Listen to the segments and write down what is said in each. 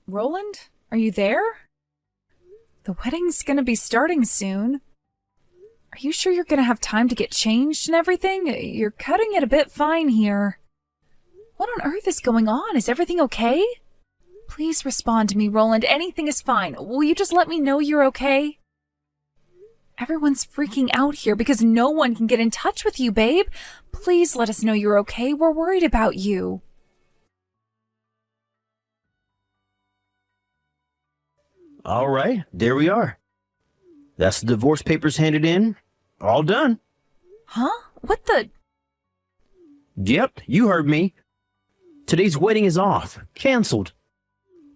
Roland? Are you there? The wedding's gonna be starting soon. Are you sure you're gonna have time to get changed and everything? You're cutting it a bit fine here. What on earth is going on? Is everything okay? Please respond to me, Roland. Anything is fine. Will you just let me know you're okay? Everyone's freaking out here because no one can get in touch with you, babe. Please let us know you're okay. We're worried about you. All right, there we are. That's the divorce papers handed in. All done. Huh? What the? Yep, you heard me. Today's wedding is off. Canceled.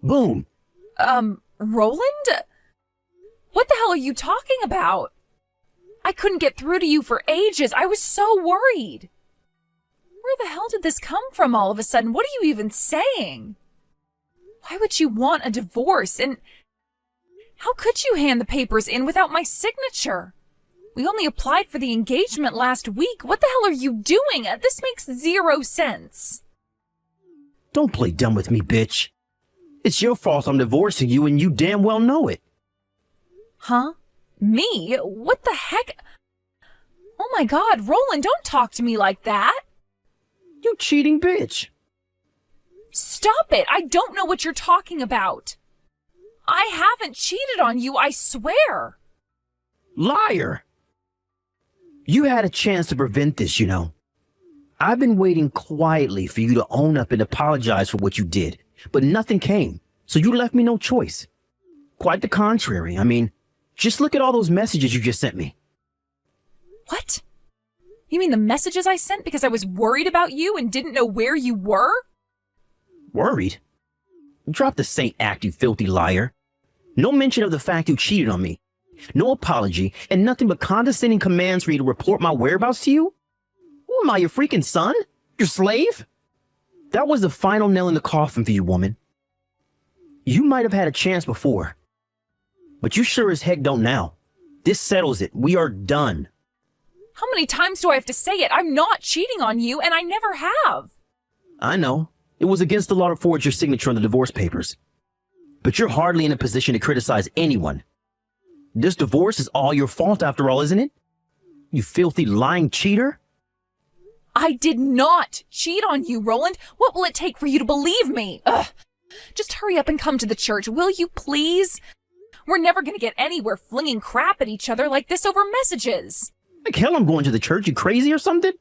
Boom. Roland? What the hell are you talking about? I couldn't get through to you for ages. I was so worried. Where the hell did this come from all of a sudden? What are you even saying? Why would you want a divorce? And how could you hand the papers in without my signature? We only applied for the engagement last week. What the hell are you doing? This makes zero sense. Don't play dumb with me, bitch. It's your fault I'm divorcing you and you damn well know it. Huh? Me? What the heck? Oh my God, Roland, don't talk to me like that. You cheating bitch. Stop it. I don't know what you're talking about. I haven't cheated on you, I swear. Liar. You had a chance to prevent this, you know. I've been waiting quietly for you to own up and apologize for what you did, but nothing came, so you left me no choice. Quite the contrary. I mean, just look at all those messages you just sent me. What? You mean the messages I sent because I was worried about you and didn't know where you were? Worried? Drop the saint act, you filthy liar. No mention of the fact you cheated on me. No apology, and nothing but condescending commands for you to report my whereabouts to you? Who am I, your freaking son? Your slave? That was the final nail in the coffin for you, woman. You might have had a chance before, but you sure as heck don't now. This settles it. We are done. How many times do I have to say it? I'm not cheating on you, and I never have. I know. It was against the law to forge your signature on the divorce papers. But you're hardly in a position to criticize anyone. This divorce is all your fault after all, isn't it? You filthy, lying cheater. I did not cheat on you, Roland. What will it take for you to believe me? Ugh. Just hurry up and come to the church, will you please? We're never going to get anywhere flinging crap at each other like this over messages. Like hell I'm going to the church, you crazy or something?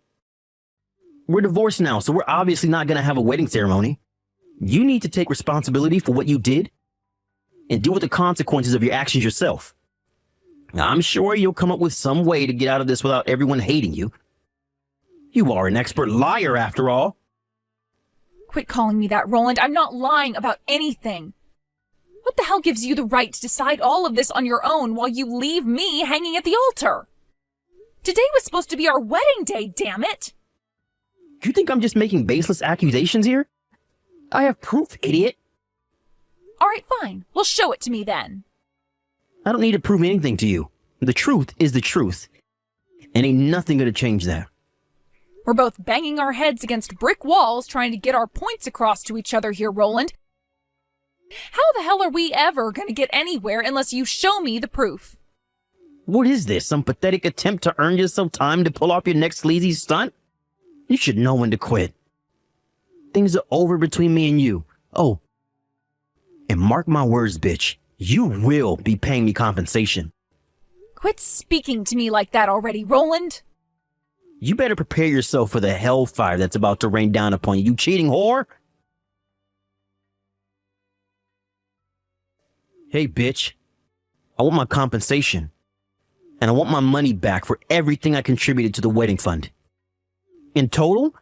We're divorced now, so we're obviously not going to have a wedding ceremony. You need to take responsibility for what you did and deal with the consequences of your actions yourself. Now, I'm sure you'll come up with some way to get out of this without everyone hating you. You are an expert liar, after all. Quit calling me that, Roland. I'm not lying about anything. What the hell gives you the right to decide all of this on your own while you leave me hanging at the altar? Today was supposed to be our wedding day, damn it! You think I'm just making baseless accusations here? I have proof, idiot. All right, fine. Well, show it to me then. I don't need to prove anything to you. The truth is the truth. And ain't nothing gonna change that. We're both banging our heads against brick walls trying to get our points across to each other here, Roland. How the hell are we ever gonna get anywhere unless you show me the proof? What is this, some pathetic attempt to earn yourself time to pull off your next sleazy stunt? You should know when to quit. Things are over between me and you. Oh, and mark my words, bitch. You will be paying me compensation. Quit speaking to me like that already, Roland. You better prepare yourself for the hellfire that's about to rain down upon you, you cheating whore. Hey, bitch. I want my compensation. And I want my money back for everything I contributed to the wedding fund. In total,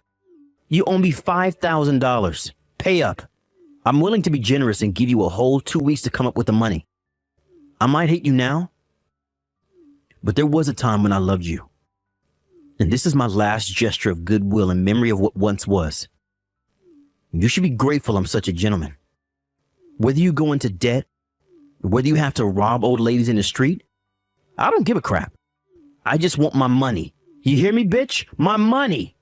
you owe me $5,000. Pay up. I'm willing to be generous and give you a whole 2 weeks to come up with the money. I might hate you now, but there was a time when I loved you. And this is my last gesture of goodwill in memory of what once was. You should be grateful I'm such a gentleman. Whether you go into debt, or whether you have to rob old ladies in the street, I don't give a crap. I just want my money. You hear me, bitch? My money!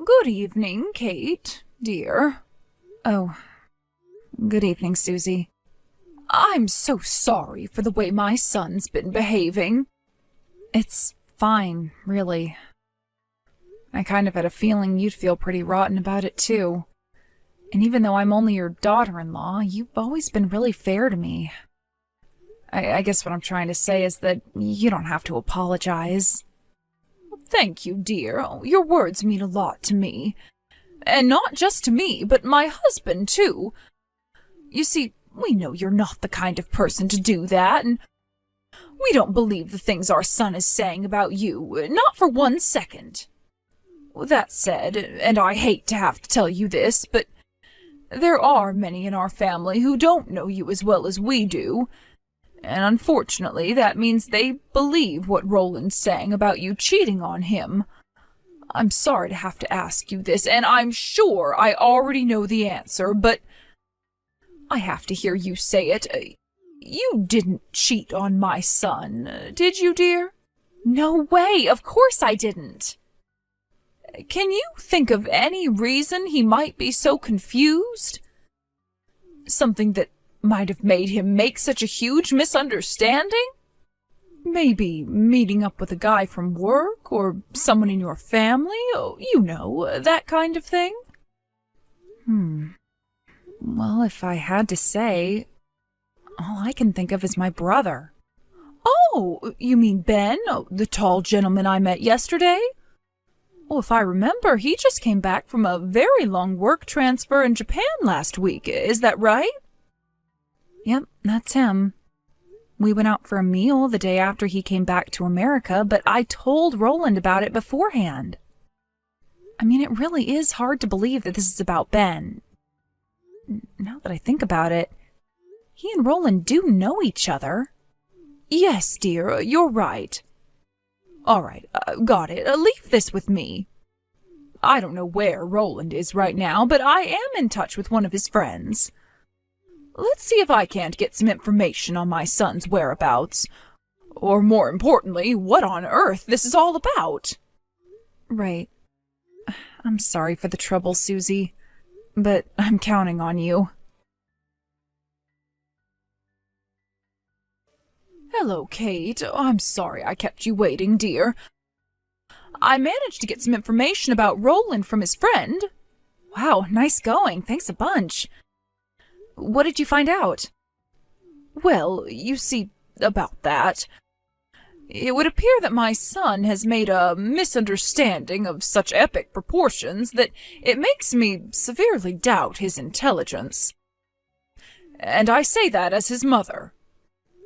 Good evening, Kate, dear. Oh, good evening, Susie. I'm so sorry for the way my son's been behaving. It's fine, really. I kind of had a feeling you'd feel pretty rotten about it, too. And even though I'm only your daughter-in-law, you've always been really fair to me. I guess what I'm trying to say is that you don't have to apologize. Thank you, dear. Your words mean a lot to me. And not just to me, but my husband, too. You see, we know you're not the kind of person to do that, and we don't believe the things our son is saying about you, not for 1 second. That said, and I hate to have to tell you this, but there are many in our family who don't know you as well as we do, and unfortunately that means they believe what Roland's saying about you cheating on him. I'm sorry to have to ask you this, and I'm sure I already know the answer, but I have to hear you say it. You didn't cheat on my son, did you, dear? No way, of course I didn't. Can you think of any reason he might be so confused? Something that might have made him make such a huge misunderstanding? Maybe meeting up with a guy from work or someone in your family, you know, that kind of thing? Well, if I had to say, all I can think of is my brother. Oh, you mean Ben, the tall gentleman I met yesterday? Well, if I remember, he just came back from a very long work transfer in Japan last week. Is that right? Yep, that's him. We went out for a meal the day after he came back to America, but I told Roland about it beforehand. I mean, it really is hard to believe that this is about Ben. Now that I think about it, he and Roland do know each other. Yes, dear, you're right. All right, got it. Leave this with me. I don't know where Roland is right now, but I am in touch with one of his friends. Let's see if I can't get some information on my son's whereabouts. Or more importantly, what on earth this is all about. Right. I'm sorry for the trouble, Susie, but I'm counting on you. Hello, Kate. I'm sorry I kept you waiting, dear. I managed to get some information about Roland from his friend. Wow, nice going. Thanks a bunch. What did you find out? Well, you see, about that. It would appear that my son has made a misunderstanding of such epic proportions that it makes me severely doubt his intelligence. And I say that as his mother.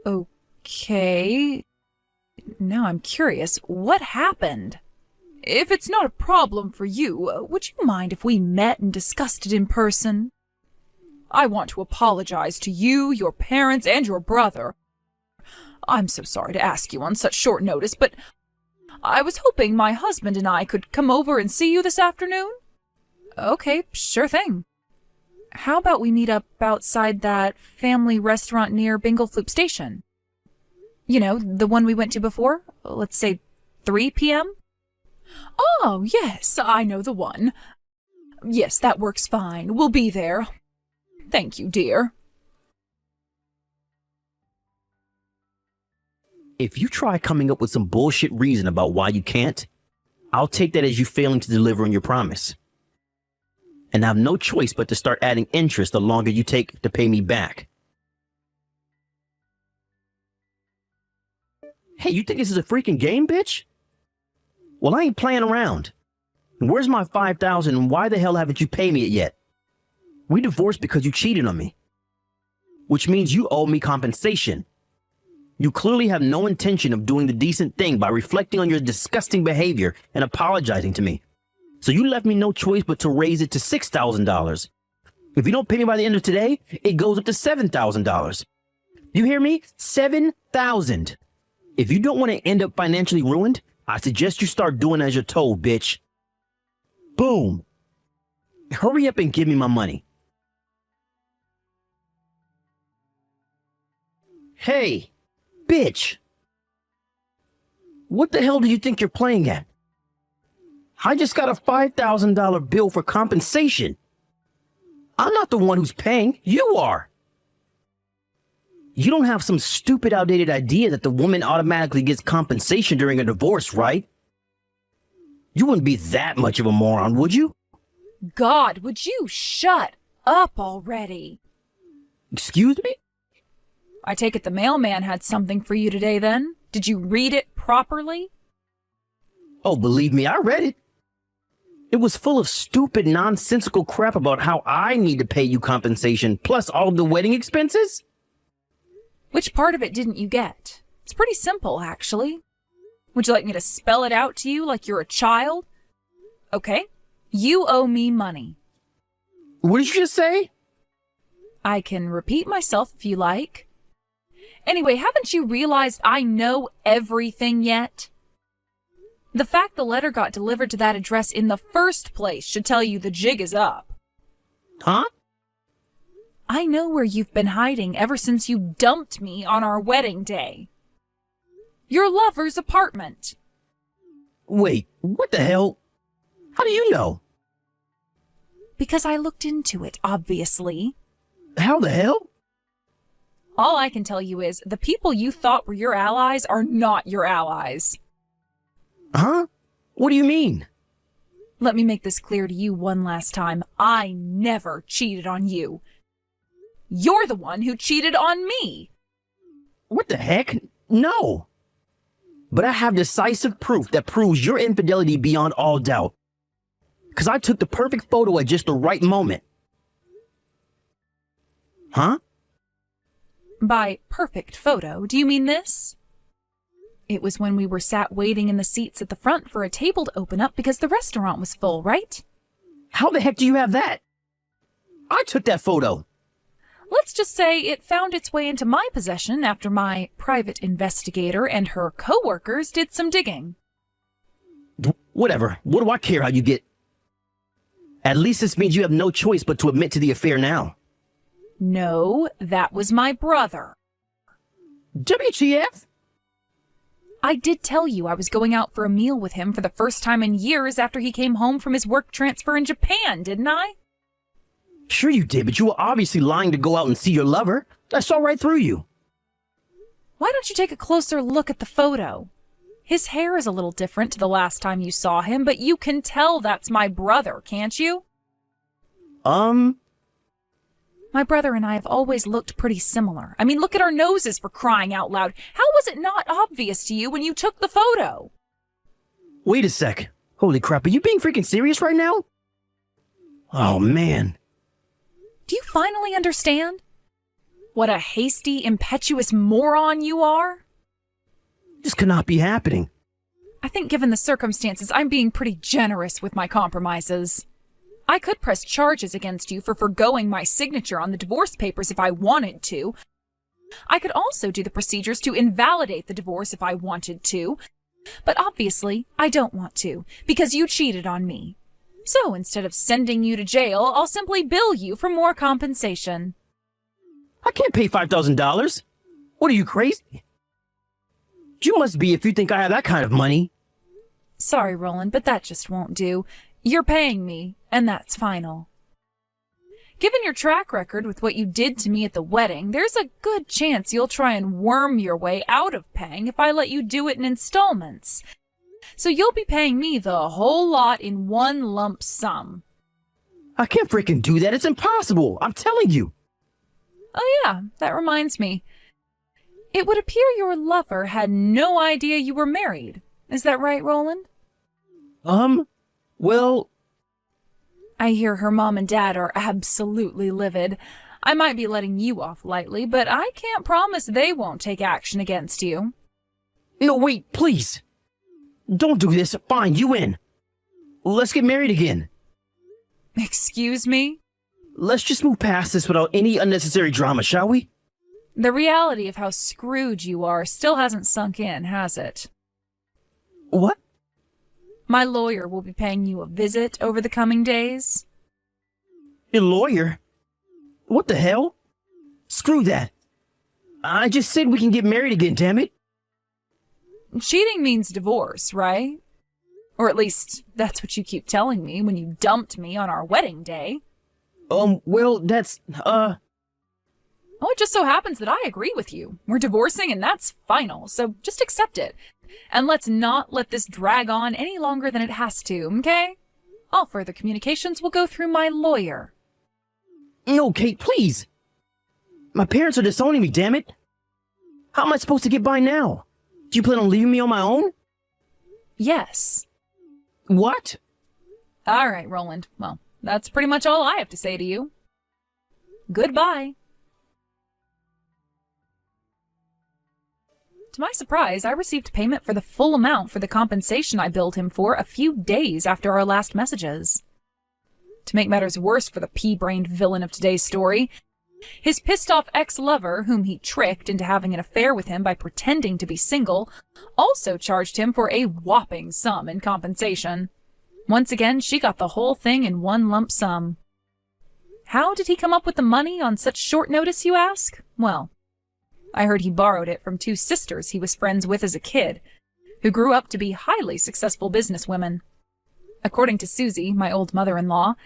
Okay. Now I'm curious, what happened? If it's not a problem for you, would you mind if we met and discussed it in person? I want to apologize to you, your parents, and your brother. I'm so sorry to ask you on such short notice, but I was hoping my husband and I could come over and see you this afternoon. Okay, sure thing. How about we meet up outside that family restaurant near Binglefloop Station? You know, the one we went to before? Let's say 3 p.m.? Oh, yes, I know the one. Yes, that works fine. We'll be there. Thank you, dear. If you try coming up with some bullshit reason about why you can't, I'll take that as you failing to deliver on your promise. And I have no choice but to start adding interest the longer you take to pay me back. Hey, you think this is a freaking game, bitch? Well, I ain't playing around. Where's my $5,000 and why the hell haven't you paid me it yet? We divorced because you cheated on me. Which means you owe me compensation. You clearly have no intention of doing the decent thing by reflecting on your disgusting behavior and apologizing to me. So you left me no choice but to raise it to $6,000. If you don't pay me by the end of today, it goes up to $7,000. You hear me? $7,000. If you don't want to end up financially ruined, I suggest you start doing as you're told, bitch. Boom. Hurry up and give me my money. Hey, bitch. What the hell do you think you're playing at? I just got a $5,000 bill for compensation. I'm not the one who's paying. You are. You don't have some stupid, outdated idea that the woman automatically gets compensation during a divorce, right? You wouldn't be that much of a moron, would you? God, would you shut up already? Excuse me? I take it the mailman had something for you today then? Did you read it properly? Oh, believe me, I read it. It was full of stupid, nonsensical crap about how I need to pay you compensation, plus all of the wedding expenses. Which part of it didn't you get? It's pretty simple, actually. Would you like me to spell it out to you like you're a child? Okay, you owe me money. What did you just say? I can repeat myself if you like. Anyway, haven't you realized I know everything yet? The fact the letter got delivered to that address in the first place should tell you the jig is up. Huh? I know where you've been hiding ever since you dumped me on our wedding day. Your lover's apartment. Wait, what the hell? How do you know? Because I looked into it, obviously. How the hell? All I can tell you is the people you thought were your allies are not your allies. Huh? What do you mean? Let me make this clear to you one last time. I never cheated on you. You're the one who cheated on me. What the heck? No. But I have decisive proof that proves your infidelity beyond all doubt. Because I took the perfect photo at just the right moment. Huh? By perfect photo, do you mean this? It was when we were sat waiting in the seats at the front for a table to open up because the restaurant was full, right? How the heck do you have that? I took that photo. Let's just say it found its way into my possession after my private investigator and her co-workers did some digging. Whatever. What do I care how you get? At least this means you have no choice but to admit to the affair now. No, that was my brother. WTF? I did tell you I was going out for a meal with him for the first time in years after he came home from his work transfer in Japan, didn't I? Sure you did, but you were obviously lying to go out and see your lover. I saw right through you. Why don't you take a closer look at the photo? His hair is a little different to the last time you saw him, but you can tell that's my brother, can't you? My brother and I have always looked pretty similar. I mean, look at our noses, for crying out loud. How was it not obvious to you when you took the photo? Wait a sec. Holy crap, are you being freaking serious right now? Oh, man. Do you finally understand? What a hasty, impetuous moron you are? This cannot be happening. I think given the circumstances, I'm being pretty generous with my compromises. I could press charges against you for forgoing my signature on the divorce papers if I wanted to. I could also do the procedures to invalidate the divorce if I wanted to. But obviously, I don't want to, because you cheated on me. So instead of sending you to jail, I'll simply bill you for more compensation. I can't pay $5,000. What are you, crazy? You must be if you think I have that kind of money. Sorry, Roland, but that just won't do. You're paying me, and that's final. Given your track record with what you did to me at the wedding, there's a good chance you'll try and worm your way out of paying if I let you do it in installments. So you'll be paying me the whole lot in one lump sum. I can't freaking do that. It's impossible. I'm telling you. Oh yeah, that reminds me. It would appear your lover had no idea you were married. Is that right, Roland? Well... I hear her mom and dad are absolutely livid. I might be letting you off lightly, but I can't promise they won't take action against you. No, wait, please. Don't do this. Fine, you win. Let's get married again. Excuse me? Let's just move past this without any unnecessary drama, shall we? The reality of how screwed you are still hasn't sunk in, has it? What? My lawyer will be paying you a visit over the coming days. Your lawyer? What the hell? Screw that. I just said we can get married again, damn it. Cheating means divorce, right? Or at least, that's what you keep telling me when you dumped me on our wedding day. Well, that's, Oh, it just so happens that I agree with you. We're divorcing and that's final, so just accept it. And let's not let this drag on any longer than it has to, okay? All further communications will go through my lawyer. No, Kate, please. My parents are disowning me, damn it. How am I supposed to get by now? Do you plan on leaving me on my own? Yes. What? All right, Roland. Well, that's pretty much all I have to say to you. Goodbye. To my surprise, I received payment for the full amount for the compensation I billed him for a few days after our last messages. To make matters worse for the pea-brained villain of today's story, his pissed-off ex-lover, whom he tricked into having an affair with him by pretending to be single, also charged him for a whopping sum in compensation. Once again, she got the whole thing in one lump sum. How did he come up with the money on such short notice, you ask? Well, I heard he borrowed it from two sisters he was friends with as a kid, who grew up to be highly successful businesswomen. According to Susie, my old mother-in-law,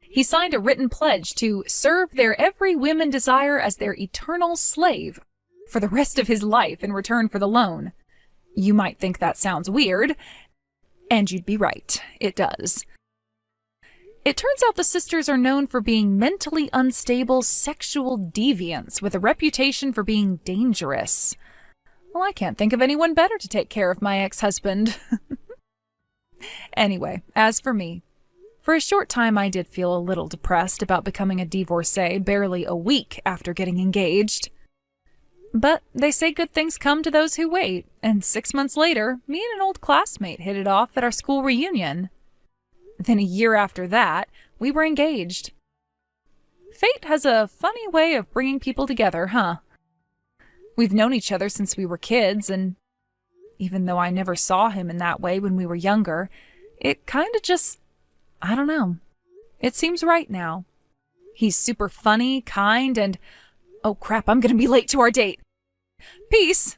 he signed a written pledge to serve their every whim and desire as their eternal slave for the rest of his life in return for the loan. You might think that sounds weird, and you'd be right, it does. It turns out the sisters are known for being mentally unstable sexual deviants with a reputation for being dangerous. Well, I can't think of anyone better to take care of my ex-husband. Anyway, as for me, for a short time I did feel a little depressed about becoming a divorcee barely a week after getting engaged. But they say good things come to those who wait, and 6 months later, me and an old classmate hit it off at our school reunion. Then a year after that, we were engaged. Fate has a funny way of bringing people together, huh? We've known each other since we were kids, and even though I never saw him in that way when we were younger, it kinda just, I don't know. It seems right now. He's super funny, kind, and oh crap, I'm gonna be late to our date. Peace!